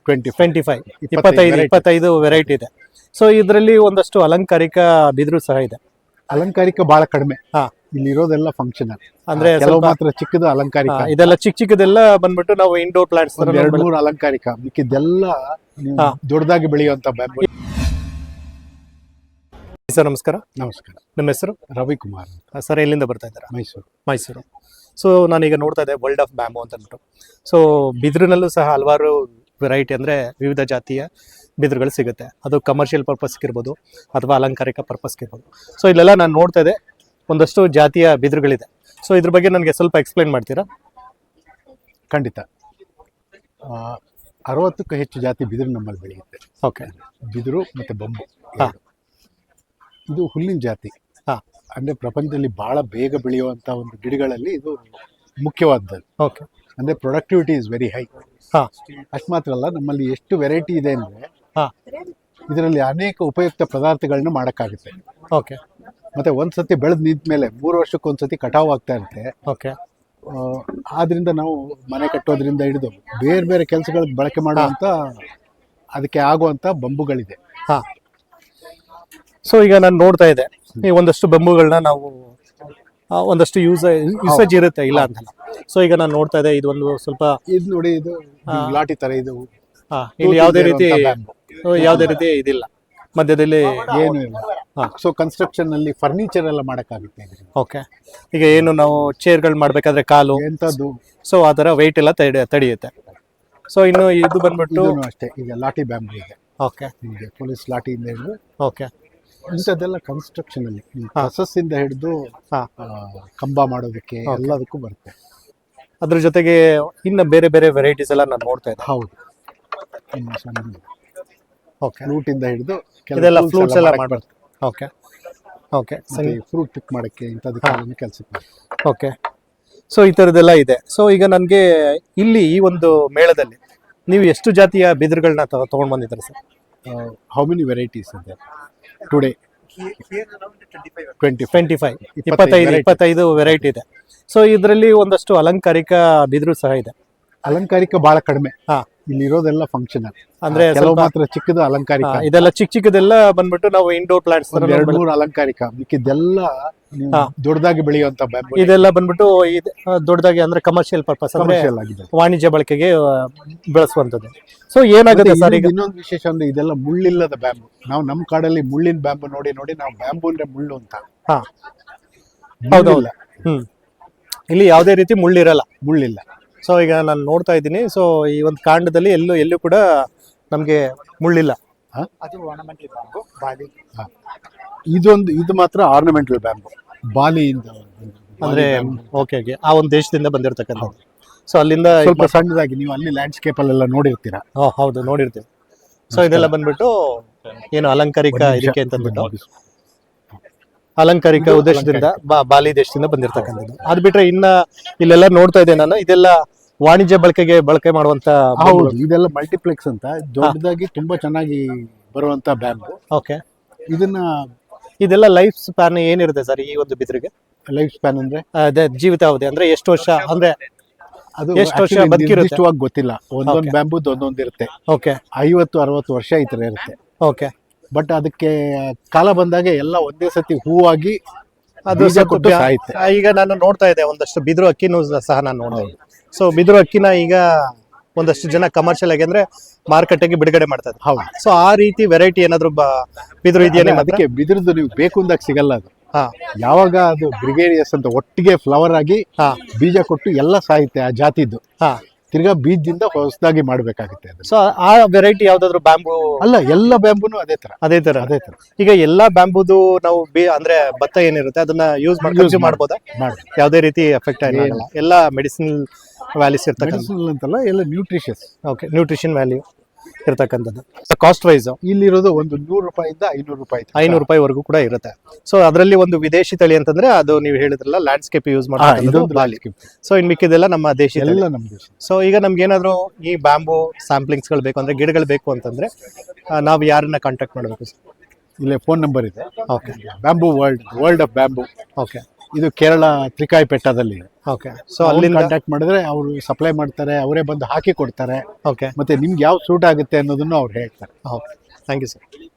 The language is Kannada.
25 ವೆರೈಟಿ ಇದೆ. ಸೊ ಇದರಲ್ಲಿ ಒಂದಷ್ಟು ಅಲಂಕಾರಿಕ ಬಿದಿರು ಸಹ ಇದೆ. ಅಲಂಕಾರಿಕ ಬಹಳ ಕಡಿಮೆ. ಹಾ, ಇಲ್ಲಿರೋದೆಲ್ಲ ಫಂಕ್ಷನಲ್ ಅಂದ್ರೆ ಕೆಲವು ಮಾತ್ರ ಚಿಕ್ಕದು ಅಲಂಕಾರಿಕ. ಇದೆಲ್ಲ ಚಿಕ್ಕದೆಲ್ಲ ಬಂದ್ಬಿಟ್ಟು ನಾವು ಇಂಡೋರ್ ಪ್ಲಾಂಟ್ಸ್ ತರ 2-3 ಅಲಂಕಾರಿಕ, ಮಿಕ್ಕಿದ್ದೆಲ್ಲ ದೊಡ್ಡದಾಗಿ ಬೆಳೆಯುವಂತ ಬ್ಯಾಂಬು. ಸರ್ ನಮಸ್ಕಾರ. ನಮಸ್ಕಾರ. ನಿಮ್ಮ ಹೆಸರು? ರವಿಕುಮಾರ್ ಸರ್. ಎಲ್ಲಿಂದ ಬರ್ತಾ ಇದ್ದೀರಾ? ಮೈಸೂರು. ಸೊ ನಾನೀಗ ನೋಡ್ತಾ ಇದ್ದೆ ವರ್ಲ್ಡ್ ಆಫ್ ಬ್ಯಾಂಬು ಅಂತ ಅಂದ್ಬಿಟ್ಟು. ಸೊ ಬಿದಿರಿನಲ್ಲೂ ಸಹ ಹಲವಾರು ವೆರೈಟಿ, ಅಂದರೆ ವಿವಿಧ ಜಾತಿಯ ಬಿದಿರುಗಳು ಸಿಗುತ್ತೆ. ಅದು ಕಮರ್ಷಿಯಲ್ ಪರ್ಪಸ್ಗೆ ಇರ್ಬೋದು ಅಥವಾ ಅಲಂಕಾರಿಕ ಪರ್ಪಸ್ಗೆ ಇರ್ಬೋದು. ಸೊ ಇಲ್ಲೆಲ್ಲ ನಾನು ನೋಡ್ತಾ ಇದ್ದೆ ಒಂದಷ್ಟು ಜಾತಿಯ ಬಿದಿರುಗಳಿದೆ. ಸೊ ಇದ್ರ ಬಗ್ಗೆ ನನಗೆ ಸ್ವಲ್ಪ ಎಕ್ಸ್ಪ್ಲೈನ್ ಮಾಡ್ತೀರಾ? ಖಂಡಿತ. 60ಕ್ಕೂ ಹೆಚ್ಚು ಜಾತಿ ಬಿದಿರು ನಮ್ಮಲ್ಲಿ ಬೆಳೆಯುತ್ತೆ. ಓಕೆ. ಬಿದಿರು ಮತ್ತು ಬಂಬು. ಇದು ಹುಲ್ಲಿನ ಜಾತಿ. ಅಂದರೆ ಪ್ರಪಂಚದಲ್ಲಿ ಬಹಳ ಬೇಗ ಬೆಳೆಯುವಂಥ ಒಂದು ಗಿಡಗಳಲ್ಲಿ ಇದು ಮುಖ್ಯವಾದದ್ದು. ಓಕೆ. ಅಂದರೆ ಪ್ರೊಡಕ್ಟಿವಿಟಿ ಇಸ್ ವೆರಿ ಹೈ. ಅಷ್ಟು ಮಾತ್ರ ಅಲ್ಲ, ನಮ್ಮಲ್ಲಿ ಎಷ್ಟು ವೆರೈಟಿ ಇದೆ ಅಂದರೆ ಇದರಲ್ಲಿ ಅನೇಕ ಉಪಯುಕ್ತ ಪದಾರ್ಥಗಳನ್ನ ಮಾಡೋಕ್ಕಾಗುತ್ತೆ. ಓಕೆ. ಮತ್ತು ಒಂದ್ಸತಿ ಬೆಳೆದು ನಿಂತ ಮೇಲೆ 3 ವರ್ಷಕ್ಕೊಂದ್ಸತಿ ಕಟಾವು ಆಗ್ತಾ ಇರುತ್ತೆ. ಓಕೆ. ಆದ್ದರಿಂದ ನಾವು ಮನೆ ಕಟ್ಟೋದ್ರಿಂದ ಹಿಡಿದು ಬೇರೆ ಬೇರೆ ಕೆಲಸಗಳಿಗೆ ಬಳಕೆ ಮಾಡುವಂಥ ಅದಕ್ಕೆ ಆಗುವಂಥ ಬಂಬುಗಳಿದೆ. ಸೊ ಈಗ ನಾನು ನೋಡ್ತಾ ಇದ್ದೆ ಈ ಒಂದಷ್ಟು ಬಂಬುಗಳನ್ನ ನಾವು ಒಂದಷ್ಟು ಯೂಸೇಜ್ ಇರುತ್ತೆ, ಇಲ್ಲ ಅಂತಲ್ಲ. ಸೊ ಈಗ ನಾನು ನೋಡ್ತಾ ಇದ್ದೆ ಇದೊಂದು ಸ್ವಲ್ಪ ಇದು ನೋಡಿ, ಇದು ಲಾಟಿ ತರ. ಇದು ಇಲ್ಲಿ ಯಾವುದೇ ರೀತಿ ಇದಿಲ್ಲ, ಮಧ್ಯದಲ್ಲಿ ಏನು ಇಲ್ಲ. ಸೊ ಕನ್ಸ್ಟ್ರಕ್ಷನ್ ಅಲ್ಲಿ ಫರ್ನಿಚರ್ ಎಲ್ಲ ಮಾಡಕ್ಕಾಗುತ್ತೆ. ಓಕೆ. ಈಗ ಏನು ನಾವು ಚೇರ್ಗಳು ಮಾಡ್ಬೇಕಾದ್ರೆ ಕಾಲು ಎಂಥದ್ದು, ಸೊ ಆ ಥರ ವೆಯ್ಟ್ ಎಲ್ಲ ತಡೆಯುತ್ತೆ. ಸೊ ಇನ್ನು ಇದು ಬಂದ್ಬಿಟ್ಟು ಅಷ್ಟೇ. ಈಗ ಲಾಟಿ ಬ್ಯಾಂಬು ಇದೆ. ಓಕೆ. ನಿಮಗೆ ಪೊಲೀಸ್ ಲಾಟಿಯಿಂದ ಹಿಡಿದು ಓಕೆ ಇಂಥದ್ದೆಲ್ಲ ಕನ್ಸ್ಟ್ರಕ್ಷನ್ ಅಲ್ಲಿ ಕಸಸ್ಸಿಂದ ಹಿಡಿದು ಕಂಬ ಮಾಡೋದಕ್ಕೆ ಎಲ್ಲದಕ್ಕೂ ಬರುತ್ತೆ. ಅದ್ರ ಜೊತೆಗೆ ಇನ್ನು ಬೇರೆ ಬೇರೆ ವೆರೈಟೀಸ್ ಎಲ್ಲ ನಾನು ನೋಡ್ತಾ ಇದ್ದೆ. ಹೌದು. ಓಕೆ. ಫ್ಲೂಟಿಂದ ಹಿಡಿದು ಇದೆಲ್ಲ ಫ್ಲೂಟ್ಸ್ ಎಲ್ಲ ಮಾಡ್ಬಾರ್ದು. ಓಕೆ. ಓಕೆ. ಫ್ರೂಟ್ ಪಿಕ್ ಮಾಡೋಕ್ಕೆ ಇಂಥದಕ್ಕೆ ಕೆಲಸಕ್ಕೆ. ಓಕೆ. ಸೊ ಈ ಥರದ್ದೆಲ್ಲ ಇದೆ. ಸೊ ಈಗ ನನಗೆ ಇಲ್ಲಿ ಈ ಒಂದು ಮೇಳದಲ್ಲಿ ನೀವು ಎಷ್ಟು ಜಾತಿಯ ಬಿದಿರುಗಳನ್ನ ತೊಗೊಂಡು ಬಂದಿದ್ದಾರೆ ಸರ್? ಹೌ ಮೆನಿ ವೆರೈಟೀಸ್ ಇದೆ ಟುಡೇ? 25 ವೆರೈಟಿ ಇದೆ. ಸೊ ಇದರಲ್ಲಿ ಒಂದಷ್ಟು ಅಲಂಕಾರಿಕ ಬಿದಿರು ಸಹ ಇದೆ. ಅಲಂಕಾರಿಕ ಬಹಳ ಕಡಿಮೆ. ಇಲ್ಲಿರೋದೆಲ್ಲ ಫಂಕ್ಷನಲ್, ಅಂದ್ರೆ ಕೆಲವು ಮಾತ್ರ ಚಿಕ್ಕದು ಅಲಂಕಾರಿಕ. ಇದೆಲ್ಲ ಚಿಕ್ಕದೆಲ್ಲ ಬಂದ್ಬಿಟ್ಟು ನಾವು ಇಂಡೋರ್ ಪ್ಲಾಂಟ್ಸ್ ತರ 2-3 ಅಲಂಕಾರಿಕ, ಮಿಕ್ಕಿದ್ದೆಲ್ಲ ದೊಡ್ಡದಾಗಿ ಬೆಳೆಯುವಂತ ಬ್ಯಾಂಬು. ಇದೆಲ್ಲ ಬಂದ್ಬಿಟ್ಟು ದೊಡ್ಡದಾಗಿ ಅಂದ್ರೆ ಕಮರ್ಷಿಯಲ್ ಪರ್ಪಸ್, ಅಂದ್ರೆ ವಾಣಿಜ್ಯ ಬಳಕೆಗೆ ಬೆಳೆಸುವಂತದ್ದು. ಸೊ ಏನಾಗುತ್ತೆ ಸರ್ ಈಗ ಇನ್ನೊಂದು ವಿಶೇಷ ಅಂದ್ರೆ ಇದೆಲ್ಲ ಮುಳ್ಳಿಲ್ಲದ ಬ್ಯಾಂಬು. ನಾವು ನಮ್ಮ ಕಾಡಲ್ಲಿ ಮುಳ್ಳಿನ ಬ್ಯಾಂಬು ನೋಡಿ ನಾವು ಬ್ಯಾಂಬು ಅಂದ್ರೆ ಮುಳ್ಳು ಅಂತ. ಹೌದೌದು. ಇಲ್ಲಿ ಯಾವುದೇ ರೀತಿ ಮುಳ್ಳಿಲ್ಲ. ಸೊ ಈಗ ನಾನು ನೋಡ್ತಾ ಇದ್ದೀನಿ. ಸೊ ಈ ಒಂದು ಕಾಂಡದಲ್ಲಿ ಎಲ್ಲೂ ಕೂಡ ನಮಗೆ ಮುಳ್ಳಿಲ್ಲ. ಇದು ಮಾತ್ರ ಆರ್ನಮೆಂಟಲ್ ಬ್ಯಾಂಬು, ಬಾಲಿಯಿಂದ. ಅಂದ್ರೆ ಓಕೆ, ಆ ಒಂದು ದೇಶದಿಂದ ಬಂದಿರತಕ್ಕಂಥದ್ದು. ಸೊ ಅಲ್ಲಿಂದ ಸ್ವಲ್ಪ ಸಣ್ಣದಾಗಿ ನೀವು ಅಲ್ಲಿ ಲ್ಯಾಂಡ್ಸ್ಕೇಪ್ ಅಲ್ಲೆಲ್ಲ ನೋಡಿರ್ತೀರಾ. ಹೌದು, ನೋಡಿರ್ತೀವಿ. ಸೊ ಇದೆಲ್ಲ ಬಂದ್ಬಿಟ್ಟು ಏನು ಅಲಂಕಾರಿಕ ಇದಕ್ಕೆ ಅಂತಂದ್ಬಿಟ್ಟು ಅಲಂಕಾರಿಕ ಉದ್ದೇಶದಿಂದ ಬಾಲಿ ದೇಶದಿಂದ ಬಂದಿರತಕ್ಕಂಥದ್ದು. ಅದು ಬಿಟ್ರೆ ಇನ್ನ ಇಲ್ಲೆಲ್ಲ ನೋಡ್ತಾ ಇದ್ದೆ ನಾನು, ಇದೆಲ್ಲ ವಾಣಿಜ್ಯ ಬಳಕೆ ಮಾಡುವಂತ. ಹೌದು, ಇದೆಲ್ಲ ಮಲ್ಟಿಪ್ಲೆಕ್ಸ್ ಅಂತ ದೊಡ್ಡದಾಗಿ ತುಂಬಾ ಚೆನ್ನಾಗಿ ಬರುವಂತ ಬ್ಯಾಂಬು. ಓಕೆ. ಇದೆಲ್ಲ ಲೈಫ್ ಸ್ಪ್ಯಾನ್ ಏನಿರುತ್ತೆ ಸರ್ ಈ ಒಂದು ಬಿದಿರಿಗೆ? ಲೈಫ್ ಸ್ಪ್ಯಾನ್ ಅಂದ್ರೆ ಜೀವಿತಾವಧಿ ಅಂದ್ರೆ ಎಷ್ಟು ವರ್ಷ, ಅಂದ್ರೆ ಅದು ಎಷ್ಟು ವರ್ಷ ಬದುಕಿರುತ್ತೆ ಗೊತ್ತಿಲ್ಲ. ಒಂದೊಂದು ಬ್ಯಾಂಬುದು ಒಂದೊಂದಿರುತ್ತೆ. ಓಕೆ. 50-60 ವರ್ಷ ಈ ತರ ಇರುತ್ತೆ. ಓಕೆ. ಬಟ್ ಅದಕ್ಕೆ ಕಾಲ ಬಂದಾಗ ಎಲ್ಲ ಒಂದೇ ಸತಿ ಹೂವಾಗಿ ಅದು ಸಾಯುತ್ತೆ. ಈಗ ನಾನು ನೋಡ್ತಾ ಇದ್ದೆ ಒಂದಷ್ಟು ಬಿದಿರು ಅಕ್ಕಿನೂ ಸಹ ನಾನು ನೋಡ್ತಾ ಇದ್ದೆ. ಸೊ ಬಿದಿರು ಅಕ್ಕಿನ ಈಗ ಒಂದಷ್ಟು ಜನ ಕಮರ್ಷಿಯಲ್ ಆಗಿ ಅಂದ್ರೆ ಮಾರುಕಟ್ಟೆಗೆ ಬಿಡುಗಡೆ ಮಾಡ್ತಾ ಇದ್ದಾರೆ. ಹೌದು. ಸೊ ಆ ರೀತಿ ವೆರೈಟಿ ಏನಾದ್ರು ಬಿದಿರು ಇದೆಯಾ? ಅದಕ್ಕೆ ಬಿದಿರುದು ನೀವು ಬೇಕು ಅಂದಾಗ ಸಿಗಲ್ಲ. ಅದು ಯಾವಾಗ ಅದು ಗ್ರಿಗೇರಿಯಸ್ ಅಂತ ಒಟ್ಟಿಗೆ ಫ್ಲವರ್ ಆಗಿ ಬೀಜ ಕೊಟ್ಟು ಎಲ್ಲ ಸಾಯುತ್ತೆ ಆ ಜಾತಿದ್ದು. ತಿರ್ಗಾ ಬೀಜದಿಂದ ಹೊಸದಾಗಿ ಮಾಡ್ಬೇಕಾಗುತ್ತೆ. ಸೊ ಆ ವೆರೈಟಿ ಯಾವ್ದಾದ್ರು ಬ್ಯಾಂಬು ಅಲ್ಲ, ಎಲ್ಲ ಬ್ಯಾಂಬುನು ಅದೇ ತರ. ಈಗ ಎಲ್ಲಾ ಬ್ಯಾಂಬುದು ನಾವು ಅಂದ್ರೆ ಭತ್ತ ಏನಿರುತ್ತೆ ಅದನ್ನ ಯೂಸ್ ಮಾಡ್ಬೋದಾ? ಯಾವ್ದೇ ರೀತಿ ಎಫೆಕ್ಟ್ ಆಗಲ್ಲ. ಎಲ್ಲ ಮೆಡಿಸಿನ್ ವ್ಯಾಲ್ಯೂಸ್ ಅಂತಲ್ಲ, ಎಲ್ಲ ನ್ಯೂಟ್ರಿಷಿಯಸ್. ಓಕೆ. ನ್ಯೂಟ್ರಿಷನ್ ವ್ಯಾಲ್ಯೂ ಇರ್ತಕ್ಕಂಥದ್ದು. ಕಾಸ್ಟ್ ವೈಸ್ ಇಲ್ಲಿರೋದು ಒಂದು 100 ರೂಪಾಯಿಂದ 500 ರೂಪಾಯಿವರೆಗೂ ಕೂಡ ಇರುತ್ತೆ. ಸೊ ಅದರಲ್ಲಿ ಒಂದು ವಿದೇಶಿ ತಳಿ ಅಂತಂದ್ರೆ ಅದು ನೀವು ಹೇಳಿದ್ರಲ್ಲ ಲ್ಯಾಂಡ್ಸ್ಕೇಪ್ ಯೂಸ್ ಮಾಡ್ತಾರೆ. ಸೊ ಇನ್ ಮಿಕ್ಕಿದೆಲ್ಲ ನಮ್ಮ ದೇಶ. ಸೊ ಈಗ ನಮ್ಗೆ ಏನಾದ್ರು ಈ ಬ್ಯಾಂಬು ಸ್ಯಾಂಪ್ಲಿಂಗ್ಸ್ ಗಳು ಬೇಕು ಅಂದ್ರೆ, ಗಿಡಗಳು ಬೇಕು ಅಂತಂದ್ರೆ ನಾವು ಯಾರನ್ನ ಕಾಂಟ್ಯಾಕ್ಟ್ ಮಾಡಬೇಕು? ಇಲ್ಲೇ ಫೋನ್ ನಂಬರ್ ಇದೆ. Okay. Bamboo world of bamboo. Okay. ಇದು ಕೇರಳ ತ್ರಿಕಾಯಿಪೆಟ್ಟದಲ್ಲಿ. ಓಕೆ. ಸೊ ಅಲ್ಲಿಂದ ಕಾಂಟ್ಯಾಕ್ಟ್ ಮಾಡಿದ್ರೆ ಅವರು ಸಪ್ಲೈ ಮಾಡ್ತಾರೆ, ಅವರೇ ಬಂದು ಹಾಕಿ ಕೊಡ್ತಾರೆ. ಓಕೆ. ಮತ್ತೆ ನಿಮ್ಗೆ ಯಾವ ಸೂಟ್ ಆಗುತ್ತೆ ಅನ್ನೋದನ್ನು ಅವ್ರು ಹೇಳ್ತಾರೆ. Okay, thank you sir.